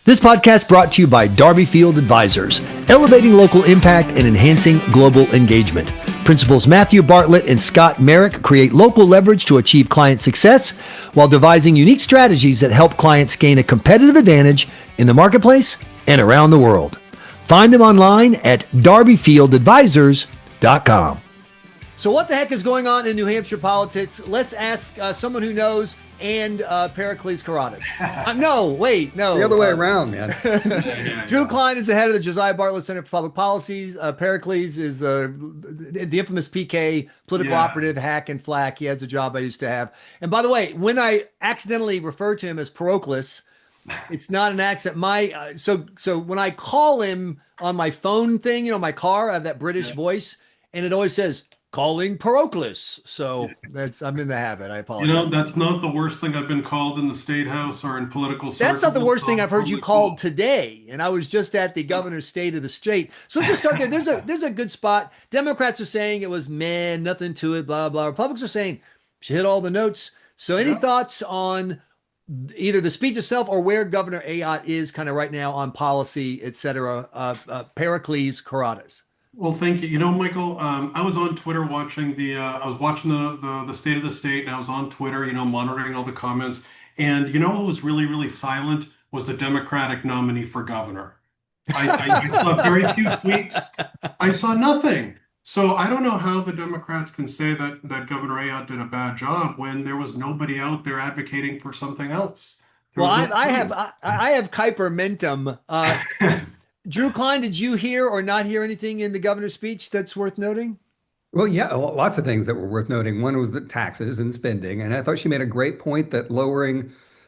This podcast brought to you by Darby Field Advisors, elevating local impact and enhancing global engagement. Principals Matthew Bartlett and Scott Merrick create local leverage to achieve client success while devising unique strategies that help clients gain a competitive advantage in the marketplace and around the world. Find them online at darbyfieldadvisors.com. So what the heck is going on in New Hampshire politics? Let's ask someone who knows, and Periklis Karoutas. No. The other way around, man. Drew Cline is the head of the Josiah Bartlett Center for Public Policies. Periklis is the infamous PK, political operative, hack and flack. He has a job I used to have. And by the way, when I accidentally refer to him as Periklis, it's not an accent. So when I call him on my phone thing, my car, I have that British voice, and it always says, calling Periklis. So I'm in the habit. I apologize. That's not the worst thing I've been called in the State House or in political circles. That's not the worst thing I've heard you called today. And I was just at the governor's state of the state. So let's just start there. There's a good spot. Democrats are saying it was nothing to it, blah, blah. Republicans are saying she hit all the notes. So any thoughts on either the speech itself or where Governor Ayotte is kind of right now on policy, et cetera, Periklis Karoutas? Well, thank you. Michael, I was on Twitter watching the State of the State, and I was on Twitter, monitoring all the comments. And who was really, really silent was the Democratic nominee for governor. I saw very few tweets. I saw nothing. So I don't know how the Democrats can say that Governor Ayotte did a bad job when there was nobody out there advocating for something else. I have Kuiper Mentum. Drew Cline, did you hear or not hear anything in the governor's speech that's worth noting? Well, yeah, lots of things that were worth noting. One was the taxes and spending. And I thought she made a great point that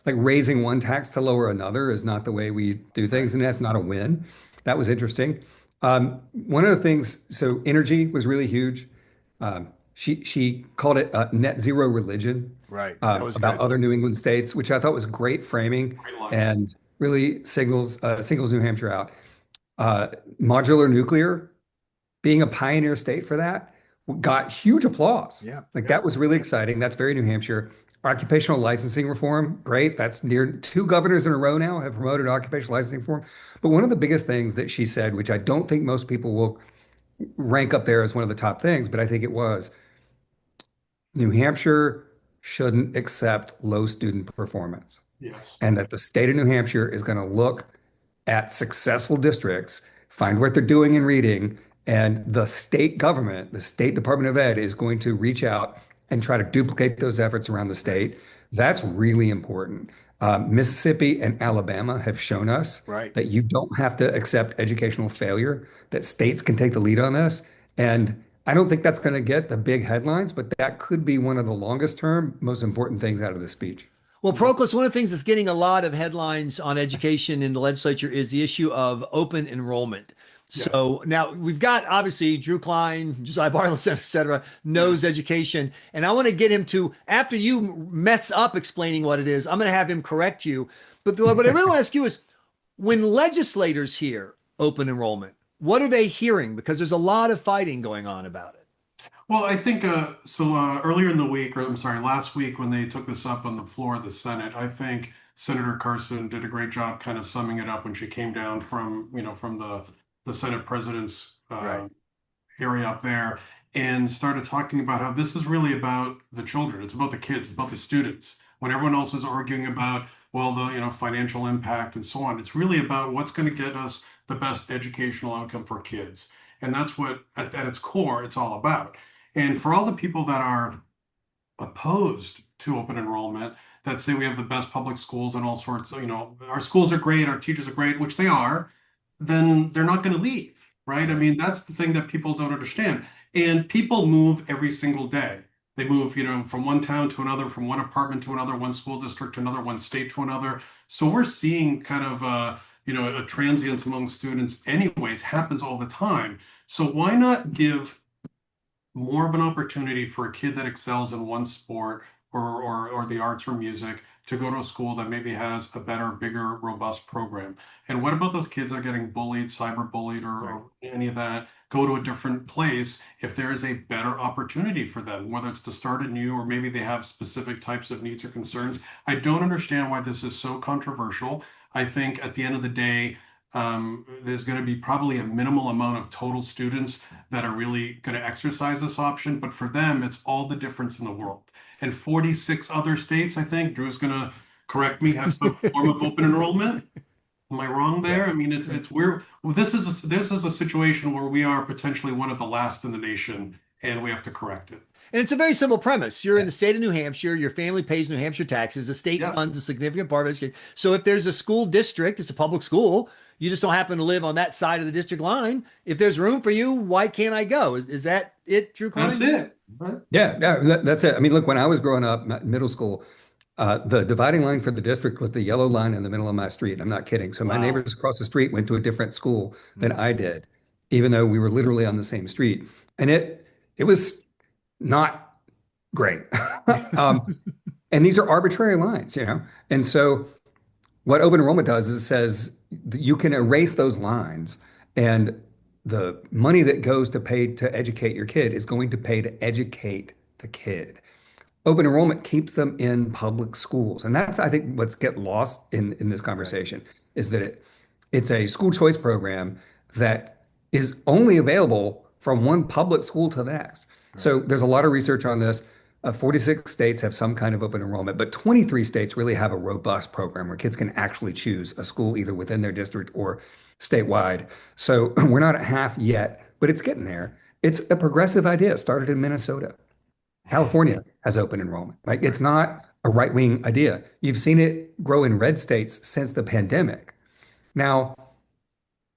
raising one tax to lower another is not the way we do things. And that's not a win. That was interesting. One of the things, so energy was really huge. She called it net zero religion. Right. About good. Other New England states, which I thought was great framing and really singles New Hampshire out. Modular nuclear, being a pioneer state for that, got huge applause. That was really exciting. That's very New Hampshire. Occupational licensing reform, great. That's near 2 governors in a row now have promoted occupational licensing reform. But one of the biggest things that she said, which I don't think most people will rank up there as one of the top things, but I think it was, New Hampshire shouldn't accept low student performance. Yes. And that the state of New Hampshire is going to look at successful districts, find what they're doing in reading, and the state government, the State Department of Ed, is going to reach out and try to duplicate those efforts around the state. That's really important. Mississippi and Alabama have shown us that you don't have to accept educational failure, that states can take the lead on this. And I don't think that's going to get the big headlines, but that could be one of the longest term, most important things out of the speech. Well, Periklis, one of the things that's getting a lot of headlines on education in the legislature is the issue of open enrollment. Yes. So now we've got, obviously, Drew Cline, Josiah Bartlett Center, et cetera, knows education. And I want to get him to, after you mess up explaining what it is, I'm going to have him correct you. But what I really want to ask you is, when legislators hear open enrollment, what are they hearing? Because there's a lot of fighting going on about it. Well, I think earlier in the week, last week when they took this up on the floor of the Senate, I think Senator Carson did a great job kind of summing it up when she came down from the Senate president's area up there and started talking about how this is really about the children. It's about the kids, it's about the students. When everyone else was arguing about, the financial impact and so on, it's really about what's going to get us the best educational outcome for kids. And that's what, at its core, it's all about. And for all the people that are opposed to open enrollment, that say we have the best public schools and all sorts, our schools are great, our teachers are great, which they are, then they're not going to leave, right? I mean, that's the thing that people don't understand. And people move every single day. They move, from one town to another, from one apartment to another, one school district to another, one state to another. So we're seeing kind of a transience among students anyways, happens all the time. So why not give more of an opportunity for a kid that excels in one sport or the arts or music to go to a school that maybe has a better, bigger, robust program? And what about those kids that are getting bullied, cyberbullied, or any of that? Go to a different place if there is a better opportunity for them, whether it's to start anew or maybe they have specific types of needs or concerns. I don't understand why this is so controversial. I think at the end of the day, there's going to be probably a minimal amount of total students that are really going to exercise this option. But for them, it's all the difference in the world. And 46 other states, I think, Drew's going to correct me, have some form of open enrollment. Am I wrong there? I mean, it's we're well, this is a situation where we are potentially one of the last in the nation, and we have to correct it. And it's a very simple premise. You're in the state of New Hampshire. Your family pays New Hampshire taxes. The state Yeah. funds a significant part of education. So if there's a school district, it's a public school. You just don't happen to live on that side of the district line. If there's room for you, why can't I go? Is that it, Drew Cline? That's it. Right? Yeah, that's it. I mean, look, when I was growing up, middle school, the dividing line for the district was the yellow line in the middle of my street. I'm not kidding. So my Wow. neighbors across the street went to a different school than I did, even though we were literally on the same street. And it was not great. And these are arbitrary lines, you know? And so what open enrollment does is it says that you can erase those lines, and the money that goes to pay to educate your kid is going to pay to educate the kid. Open enrollment keeps them in public schools. And that's, I think, what's get lost in this conversation is that it's a school choice program that is only available from one public school to the next. So there's a lot of research on this. 46 states have some kind of open enrollment, but 23 states really have a robust program where kids can actually choose a school either within their district or statewide. So we're not at half yet, but it's getting there. It's a progressive idea. It started in Minnesota. California has open enrollment. Like, it's not a right-wing idea. You've seen it grow in red states since the pandemic. Now,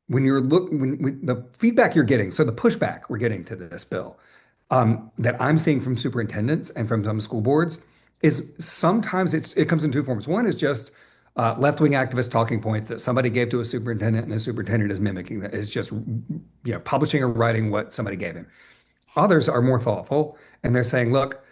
when the feedback you're getting, so the pushback we're getting to this bill, that I'm seeing from superintendents and from some school boards is sometimes it comes in two forms. One is just left-wing activist talking points that somebody gave to a superintendent, and the superintendent is mimicking that, is just publishing or writing what somebody gave him. Others are more thoughtful, and they're saying, look,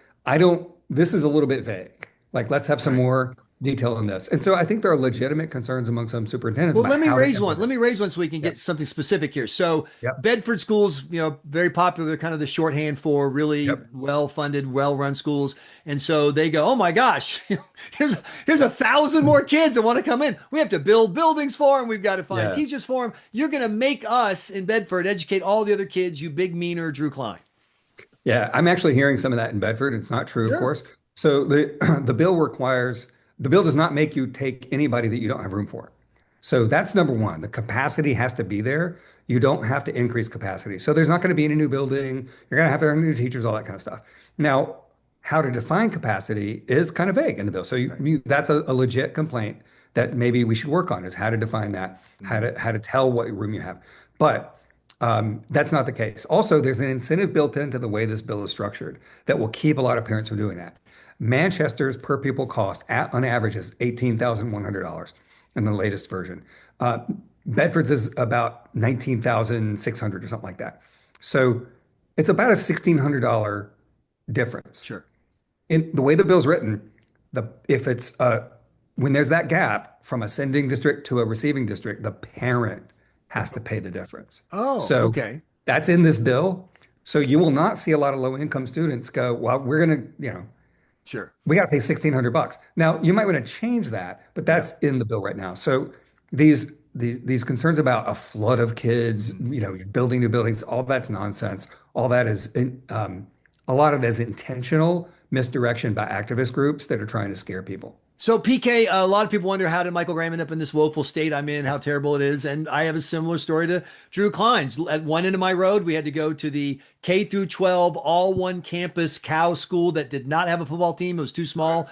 this is a little bit vague. Like, let's have some more detail in this. And so I think there are legitimate concerns among some superintendents. Well, about let me how to raise one. implement Let me raise one so we can get something specific here. So Yep. Bedford schools, very popular, kind of the shorthand for really well-funded, well-run schools. And so they go, oh my gosh, here's 1,000 more kids that want to come in. We have to build buildings for them. We've got to find teachers for them. You're going to make us in Bedford educate all the other kids, you big meaner Drew Cline. Yeah, I'm actually hearing some of that in Bedford. It's not true, of course. So the bill does not make you take anybody that you don't have room for. So that's number one. The capacity has to be there. You don't have to increase capacity. So there's not going to be any new building. You're going to have to earn new teachers, all that kind of stuff. Now, how to define capacity is kind of vague in the bill. So that's a legit complaint that maybe we should work on, is how to define that, how to tell what room you have. But that's not the case. Also, there's an incentive built into the way this bill is structured that will keep a lot of parents from doing that. Manchester's per pupil cost on average is $18,100 in the latest version. Bedford's is about $19,600 or something like that. So it's about a $1,600 difference. Sure. In the way the bill's written, when there's that gap from a sending district to a receiving district, the parent has to pay the difference. Oh, so okay. That's in this bill. So you will not see a lot of low-income students go, well, we're going to, Sure. we got to pay $1,600. Now, you might want to change that, but that's in the bill right now. So these concerns about a flood of kids, building new buildings, all that's nonsense. All that is, a lot of it is intentional misdirection by activist groups that are trying to scare people. So PK, a lot of people wonder, how did Michael Graham end up in this woeful state I'm in, how terrible it is. And I have a similar story to Drew Cline's. At one end of my road, we had to go to the K through 12, all one campus cow school that did not have a football team. It was too small.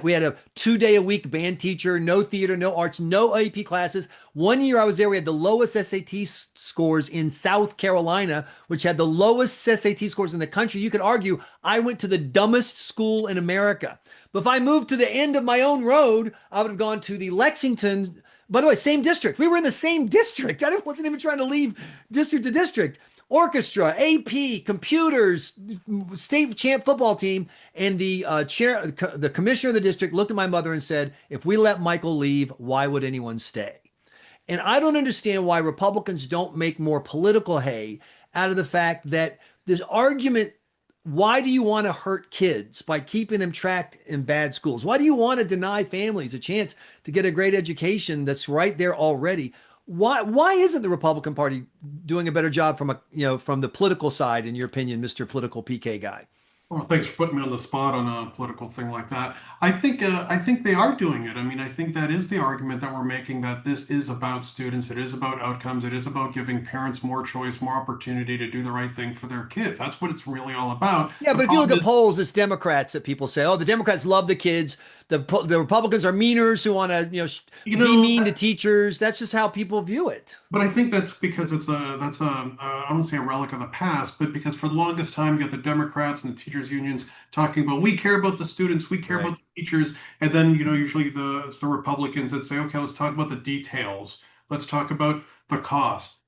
We had a 2-day-a-week band teacher, no theater, no arts, no AP classes. One year I was there, we had the lowest SAT scores in South Carolina, which had the lowest SAT scores in the country. You could argue I went to the dumbest school in America. But if I moved to the end of my own road, I would have gone to the Lexington. By the way, same district. We were in the same district. I wasn't even trying to leave district to district. Orchestra, AP, computers, state champ football team. And the commissioner of the district looked at my mother and said, if we let Michael leave, why would anyone stay? And I don't understand why Republicans don't make more political hay out of the fact that this argument why do you want to hurt kids by keeping them trapped in bad schools? Why do you want to deny families a chance to get a great education that's right there already? Why isn't the Republican Party doing a better job from from the political side, in your opinion, Mr. Political PK guy? Well, thanks for putting me on the spot on a political thing like that. I think they are doing it. I mean, I think that is the argument that we're making, that this is about students, it is about outcomes, it is about giving parents more choice, more opportunity to do the right thing for their kids. That's what it's really all about. Yeah, The but if you look problem at is, polls, it's Democrats that people say, "Oh, the Democrats love the kids. The Republicans are meaners who want to, you be know, mean to teachers." That's just how people view it. but I think that's because I don't say a relic of the past, but because for the longest time you got the Democrats and the teachers unions talking about, we care about the students, we care Right. about the teachers, and then usually it's the Republicans that say, okay, let's talk about the details, let's talk about the cost,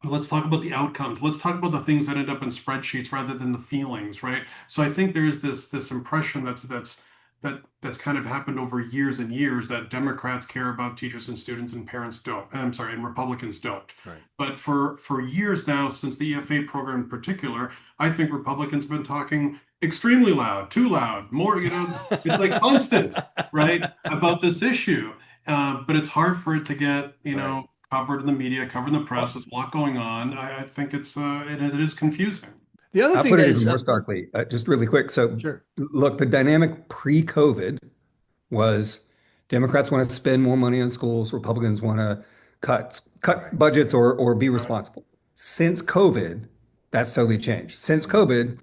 let's talk about the outcomes, let's talk about the things that end up in spreadsheets rather than the feelings, right? So I think there's this impression that's kind of happened over years and years, that Democrats care about teachers and students and parents don't. I'm sorry, and Republicans don't. Right. But for years now, since the EFA program in particular, I think Republicans have been talking extremely loud, too loud, more, it's like constant, right, about this issue. But it's hard for it to get, Right. covered in the media, covered in the press. Well, There's a lot going on. I think it is confusing. The other I'll thing put that it even is more starkly, just really quick. So, sure. look, the dynamic pre-COVID was Democrats want to spend more money on schools, Republicans want to cut Right. budgets or be Right. responsible. Since COVID, that's totally changed. Since Mhm. COVID,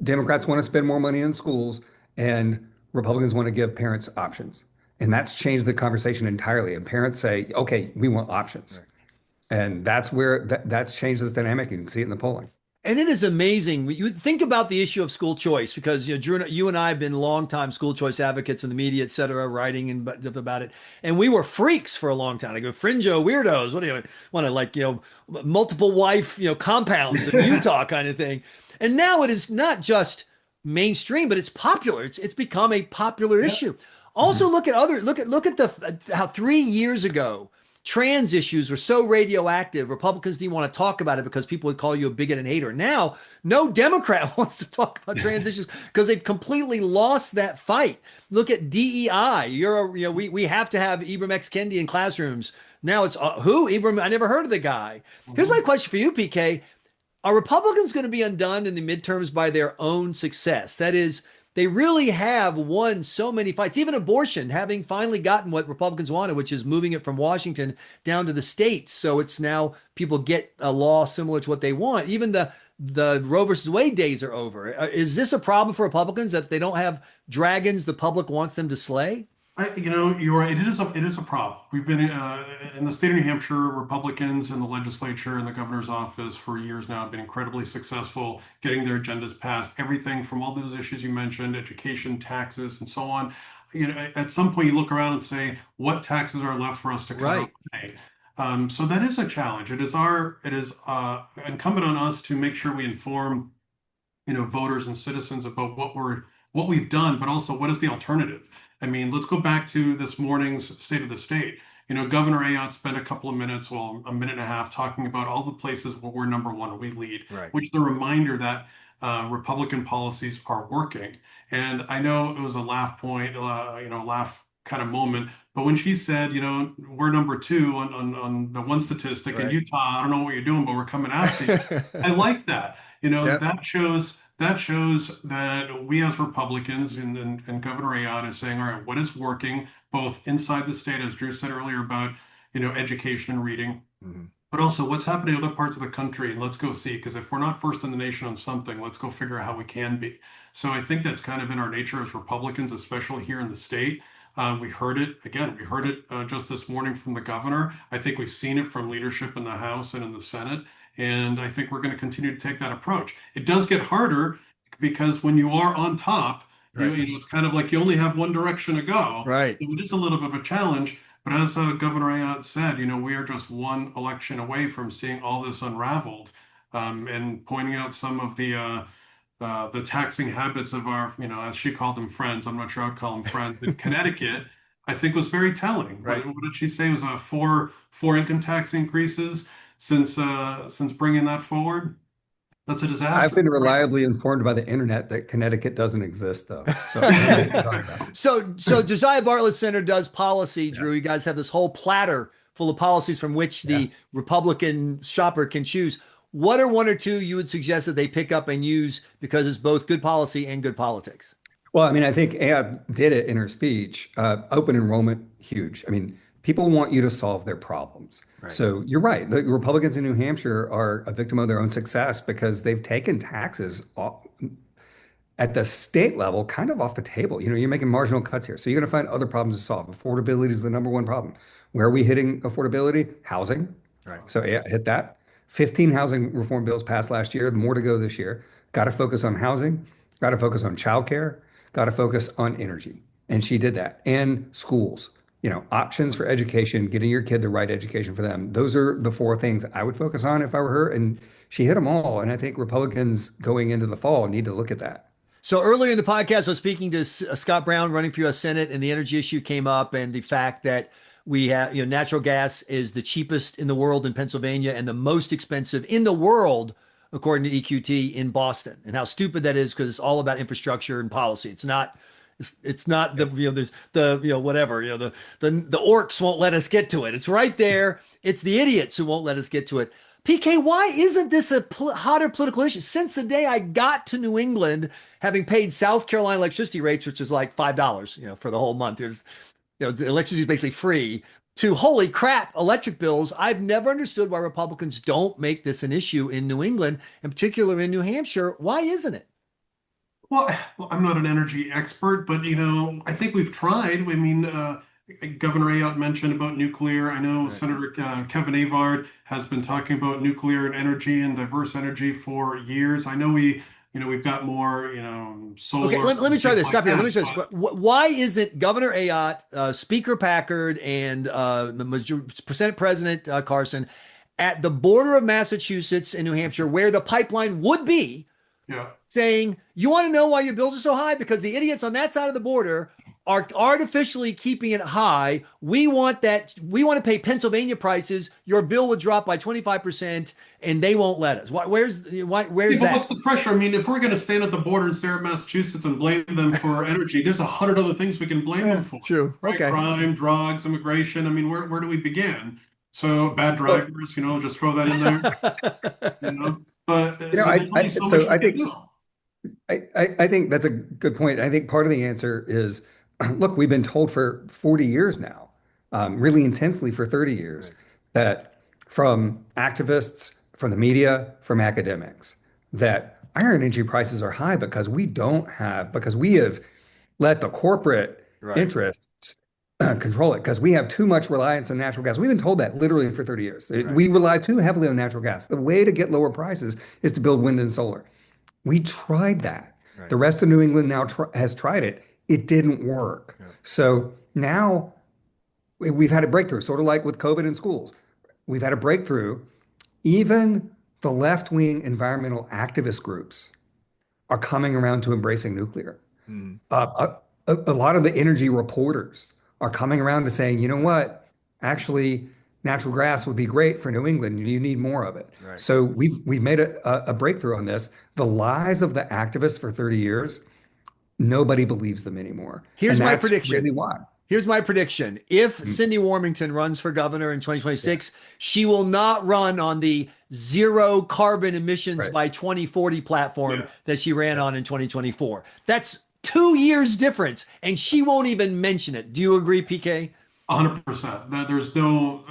Democrats want to spend more money in schools and Republicans want to give parents options. And that's changed the conversation entirely. And parents say, okay, we want options. Right. And that's where that's changed this dynamic. You can see it in the polling. And it is amazing. You think about the issue of school choice, because Drew, you and I have been longtime school choice advocates in the media, et cetera, writing and stuff about it. And we were freaks for a long time. I go, fringo weirdos. What do you want to, like, multiple wife, compounds in Utah kind of thing. And now it is not just mainstream, but it's popular. It's become a popular Yeah. issue. Mhm. Also, look at the how 3 years ago trans issues were so radioactive. Republicans didn't want to talk about it because people would call you a bigot and hater. Now, no Democrat wants to talk about trans issues because they've completely lost that fight. Look at DEI. We have to have Ibram X. Kendi in classrooms. Now it's who? Ibram? I never heard of the guy. Here's my Mhm. question for you, PK. Are Republicans going to be undone in the midterms by their own success? That is, they really have won so many fights, even abortion, having finally gotten what Republicans wanted, which is moving it from Washington down to the states. So it's now people get a law similar to what they want. Even the Roe versus Wade days are over. Is this a problem for Republicans that they don't have dragons the public wants them to slay? You're right. It is a problem. We've been in the state of New Hampshire, Republicans in the legislature and the governor's office for years now have been incredibly successful getting their agendas passed. Everything from all those issues you mentioned, education, taxes, and so on. At some point you look around and say, what taxes are left for us to cut or Right. pay? So that is a challenge. It is incumbent on us to make sure we inform, voters and citizens about what we've done, but also what is the alternative. I mean, let's go back to this morning's State of the State. Governor Ayotte spent a couple of minutes, well, a minute and a half, talking about all the places where we're number one, we lead, Right. which is a reminder that Republican policies are working. And I know it was a laugh point, laugh kind of moment, but when she said, we're number two on the one statistic, in Right. Utah, I don't know what you're doing, but we're coming after you. I like that. Yep. That shows that we as Republicans and Governor Ayotte is saying, all right, what is working both inside the state, as Drew said earlier about, education and reading, Mhm. but also what's happening in other parts of the country, and let's go see, because if we're not first in the nation on something, let's go figure out how we can be. So I think that's kind of in our nature as Republicans, especially here in the state. We heard it again. We heard it just this morning from the governor. I think we've seen it from leadership in the House and in the Senate. And I think we're going to continue to take that approach. It does get harder because when you are on top, Right. it's kind of like you only have one direction to go. So Right. it is a little bit of a challenge. But as Governor Ayotte said, we are just one election away from seeing all this unraveled, and pointing out some of the taxing habits of our, as she called them, friends. I'm not sure I'd call them friends in Connecticut. I think was very telling. Right. What did she say? It was four income tax increases since bringing that forward. That's a I've disaster. been reliably informed by the internet that Connecticut doesn't exist, though. So I don't know what you're talking about. So Josiah Bartlett Center does policy, Yeah. Drew. You guys have this whole platter full of policies from which Yeah. the Republican shopper can choose. What are one or two you would suggest that they pick up and use because it's both good policy and good politics? Well, I mean, I think Ayotte did it in her speech. Open enrollment, huge. I mean, people want you to solve their problems. Right. So you're right. The Republicans in New Hampshire are a victim of their own success because they've taken taxes at the state level kind of off the table. You know, you're making marginal cuts here. So you're going to find other problems to solve. Affordability is the number one problem. Where are we hitting affordability? Housing. Right. So yeah, hit that. 15 housing reform bills passed last year, more to go this year. Got to focus on housing, got to focus on childcare, got to focus on energy. And she did that. And schools, you know, options for education, getting your kid the right education for them. Those are the four things I would focus on if I were her. And she hit them all. And I think Republicans going into the fall need to look at that. So earlier in the podcast, I was speaking to Scott Brown running for U.S. Senate, and the energy issue came up, and the fact that we have, natural gas is the cheapest in the world in Pennsylvania and the most expensive in the world, according to EQT, in Boston, and how stupid that is because it's all about infrastructure and policy. It's not. It's not the there's the whatever the orcs won't let us get to it. It's right there. It's the idiots who won't let us get to it. PK, why isn't this a hotter political issue? Since the day I got to New England, having paid South Carolina electricity rates, which is like $5, for the whole month. There's, the electricity is basically free. To holy crap, electric bills. I've never understood why Republicans don't make this an issue in New England, in particular in New Hampshire. Why isn't it? Well, I'm not an energy expert, but I think we've tried. I mean, Governor Ayotte mentioned about nuclear. I know Senator Kevin Avard has been talking about nuclear and energy and diverse energy for years. I know we've got more, solar. Okay, let me try this. Stop here. Let me try but- this. Why isn't Governor Ayotte, Speaker Packard, and Senate President Carson at the border of Massachusetts and New Hampshire, where the pipeline would be, Yeah. saying, you want to know why your bills are so high? Because the idiots on that side of the border are artificially keeping it high. We want to pay Pennsylvania prices. Your bill would drop by 25% and they won't let us. Where's Yeah, that? but what's the pressure? I mean, if we're going to stand at the border and stare at Massachusetts and blame them for energy, there's 100 other things we can blame them for. True. Right? Okay. Crime, drugs, immigration. I mean, where do we begin? So bad drivers, just throw that in there. But so there's only so much we can do. I think that's a good point. I think part of the answer is, look, we've been told for 40 years now, really intensely for 30 years, that from activists, from the media, from academics, that our energy prices are high because we have let the corporate interests control it, because we have too much reliance on natural gas. We've been told that literally for 30 years. We rely too heavily on natural gas. The way to get lower prices is to build wind and solar. We tried that. The rest of New England now has tried it. It didn't work. So now we've had a breakthrough, sort of like with COVID in schools. We've had a breakthrough. Even the left-wing environmental activist groups are coming around to embracing nuclear. A lot of the energy reporters are coming around to saying, you know what, actually, natural gas would be great for New England. You need more of it. So we've made a breakthrough on this. The lies of the activists for 30 years, nobody believes them anymore. Here's and my that's prediction. Really why. Here's my prediction. If Cinde Warmington runs for governor in 2026, she will not run on the zero carbon emissions by 2040 platform that she ran on in 2024. That's 2 years difference, and she won't even mention it. Do you agree, PK? 100%. There's no.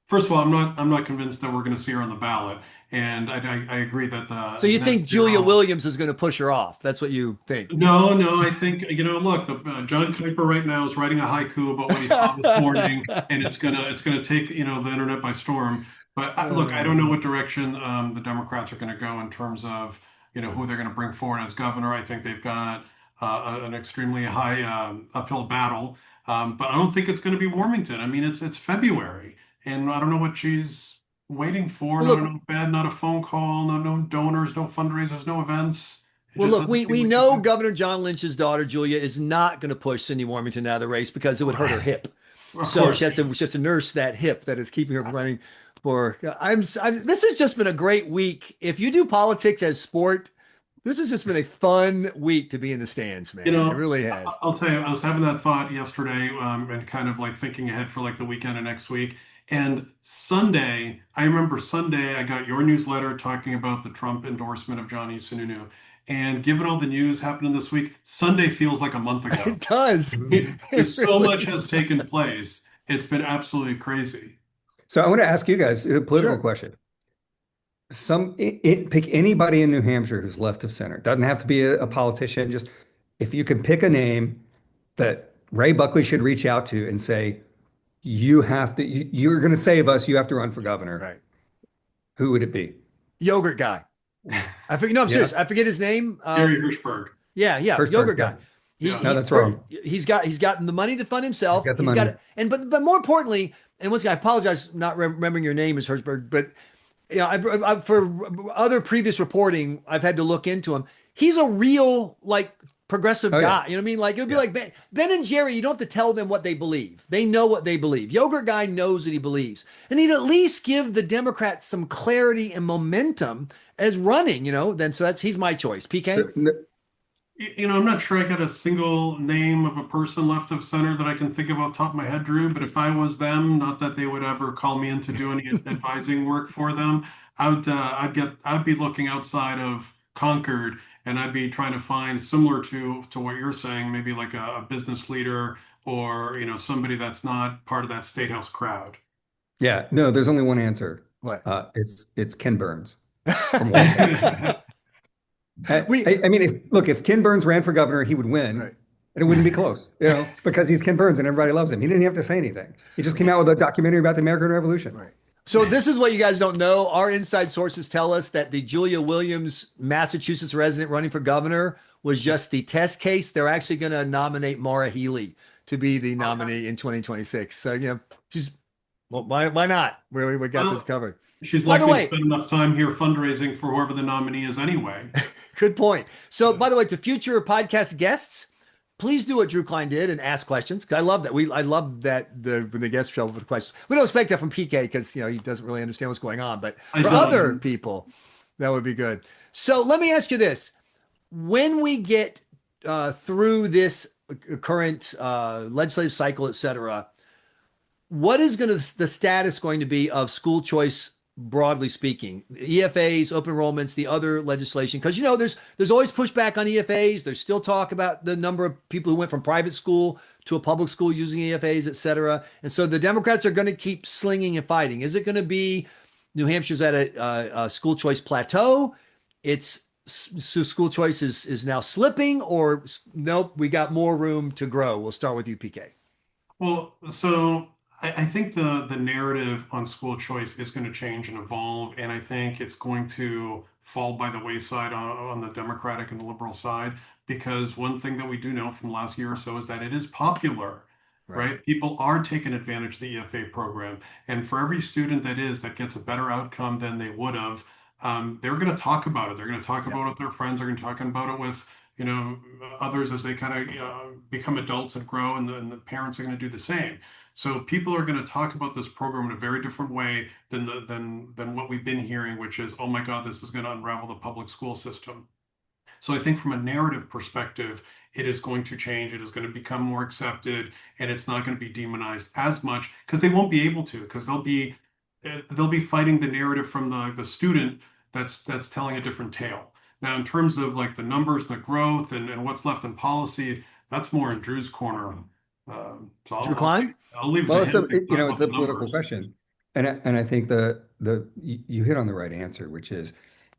First of all, I'm not convinced that we're going to see her on the ballot, and I agree that. So you think Julia Williams is going to push her off? That's what you think? No. I think look, John Kuiper right now is writing a haiku about what he saw this morning, and it's gonna take the internet by storm. But look, I don't know what direction the Democrats are going to go in terms of who they're going to bring forward as governor. I think they've got an extremely high uphill battle. But I don't think it's going to be Warmington. I mean, it's February, and I don't know what she's waiting for. Well, no bed, not a phone call, no donors, no fundraisers, no events. Well, look, we know Governor John Lynch's daughter, Julia, is not going to push Cinde Warmington out of the race because it would hurt her hip. So she has to nurse that hip that is keeping her from running. This has just been a great week. If you do politics as sport, this has just been a fun week to be in the stands, man. You It know, really has. I'll tell you, I was having that thought yesterday, and kind of like thinking ahead for like the weekend and next week. And Sunday, I remember Sunday, I got your newsletter talking about the Trump endorsement of Johnny Sununu. And given all the news happening this week, Sunday feels like a month ago. It does. Because so much has taken place. It's been absolutely crazy. So I want to ask you guys a political Sure. question. Pick anybody in New Hampshire who's left of center. Doesn't have to be a politician. Just if you can pick a name that Ray Buckley should reach out to and say, you're going to save us. You have to run for governor. Right. Who would it be? Yogurt guy. I forget. No, I'm Yeah. serious. I forget his name. Gary Hirshberg. Yeah, Hirshberg, yogurt yeah. guy. No, that's wrong. He's gotten the money to fund himself. He's got the He's money. got it, but more importantly, and once again, I apologize not remembering your name is Hirshberg, but for other previous reporting, I've had to look into him. He's a real like progressive Oh, guy. yeah. You know what I mean? Like it would be like Ben and Jerry. You don't have to tell them what they believe. They know what they believe. Yogurt guy knows what he believes, and he'd at least give the Democrats some clarity and momentum as running. Then he's my choice. PK. I'm not sure I got a single name of a person left of center that I can think of off the top of my head, Drew, but if I was them, not that they would ever call me in to do any advising work for them, I'd be looking outside of Concord, and I'd be trying to find similar to what you're saying, maybe like a business leader or, somebody that's not part of that State House crowd. Yeah, no, there's only one answer. What? It's Ken Burns from Walmart. I mean, if Ken Burns ran for governor, he would win, Right. and it wouldn't be close, because he's Ken Burns and everybody loves him. He didn't have to say anything. He just came out with a documentary about the American Revolution. Right. So this is what you guys don't know. Our inside sources tell us that the Julia Williams, Massachusetts resident running for governor was just the test case. They're actually going to nominate Maura Healey to be the nominee in 2026. So, why not? We got this covered. She's By the likely way- to spend enough time here fundraising for whoever the nominee is anyway. Good point. So, by the way, to future podcast guests, please do what Drew Cline did and ask questions. Because I love that. I love that when the guests show up with questions. We don't expect that from PK because he doesn't really understand what's going on. But for other people, that would be good. So let me ask you this: when we get through this current legislative cycle, et cetera, what is the status going to be of school choice? Broadly speaking, EFAs, open enrollments, the other legislation, because there's always pushback on EFAs. There's still talk about the number of people who went from private school to a public school using EFAs, et cetera. And so the Democrats are going to keep slinging and fighting. Is it going to be New Hampshire's at a school choice plateau? School choice is now slipping, or nope, we got more room to grow? We'll start with you, PK. Well, so I think the narrative on school choice is going to change and evolve, and I think it's going to fall by the wayside on the Democratic and the liberal side, because one thing that we do know from last year or so is that it is popular, right? People are taking advantage of the EFA program, and for every student that gets a better outcome than they would have, they're going to talk about it. They're going to talk about it with their friends. They're going to talk about it with others as they kind of become adults and grow, and the parents are going to do the same. So people are going to talk about this program in a very different way than what we've been hearing, which is, oh my God, this is going to unravel the public school system. So I think from a narrative perspective, it is going to change. It is going to become more accepted, and it's not going to be demonized as much because they won't be able to, because they'll be fighting the narrative from the student that's telling a different tale. Now, in terms of like the numbers and the growth and what's left in policy, that's more in Drew's corner. So Drew Cline? I'll leave it Well, to him to talk about it's a the political numbers. question, and I think you hit on the right answer, which is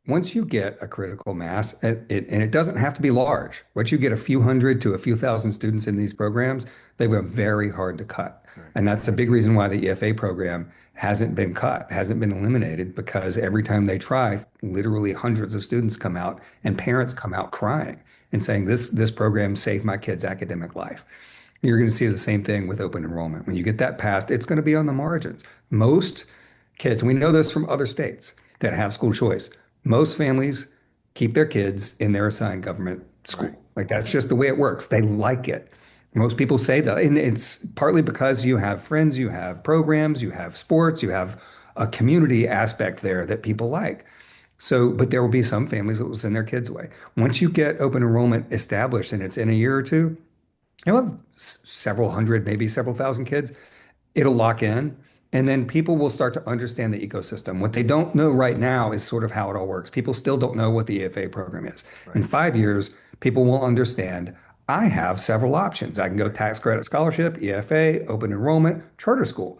once you get a critical mass, and it doesn't have to be large. Once you get a few hundred to a few thousand students in these programs, they were very hard to cut, and that's a big reason why the EFA program hasn't been cut, hasn't been eliminated, because every time they try, literally hundreds of students come out and parents come out crying and saying this program saved my kid's academic life. You're going to see the same thing with open enrollment. When you get that passed, it's going to be on the margins. Most kids, we know this from other states that have school choice, most families keep their kids in their assigned government school. Right. Like that's just the way it works. They like it. Most people say that. And it's partly because you have friends, you have programs, you have sports, you have a community aspect there that people like. So, but there will be some families that will send their kids away. Once you get open enrollment established and it's in a year or two, you'll have several hundred, maybe several thousand kids. It'll lock in. And then people will start to understand the ecosystem. What they don't know right now is sort of how it all works. People still don't know what the EFA program is. Right. In 5 years, people will understand I have several options. I can go tax credit scholarship, EFA, open enrollment, charter school.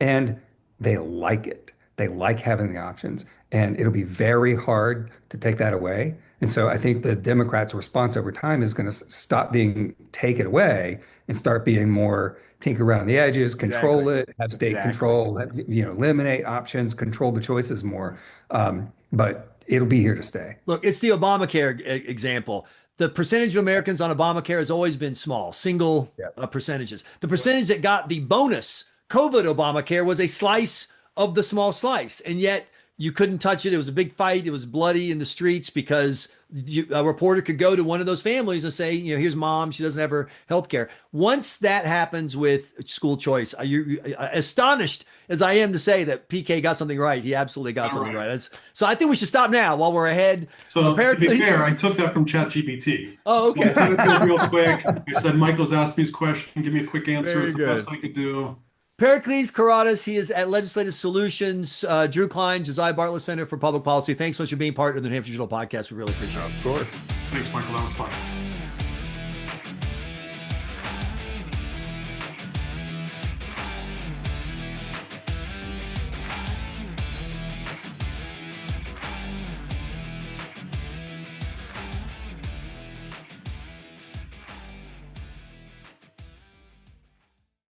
And they like it. They like having the options. And it'll be very hard to take that away. And so I think the Democrats' response over time is going to stop being take it away and start being more tinker around the edges, control it, have state control, eliminate options, control the choices more. But it'll be here to stay. Look, it's the Obamacare example. The percentage of Americans on Obamacare has always been small, single percentages. The percentage that got the bonus COVID Obamacare was a slice of the small slice. And yet you couldn't touch it. It was a big fight. It was bloody in the streets because a reporter could go to one of those families and say, here's mom. She doesn't have her health care. Once that happens with school choice, you astonished as I am to say that PK got something right. He absolutely got something right. So I think we should stop now while we're ahead. So to be fair, I took that from ChatGPT. Oh, okay. So I took it real quick. I said, Michael's asked me his question. Give me a quick answer. It's the best I could do. Periklis, Karoutas, he is at Legislative Solutions. Drew Cline, Josiah Bartlett Center for Public Policy. Thanks so much for being part of the New Hampshire Digital Podcast. We really appreciate it. Of course. Thanks, Michael. That was fun.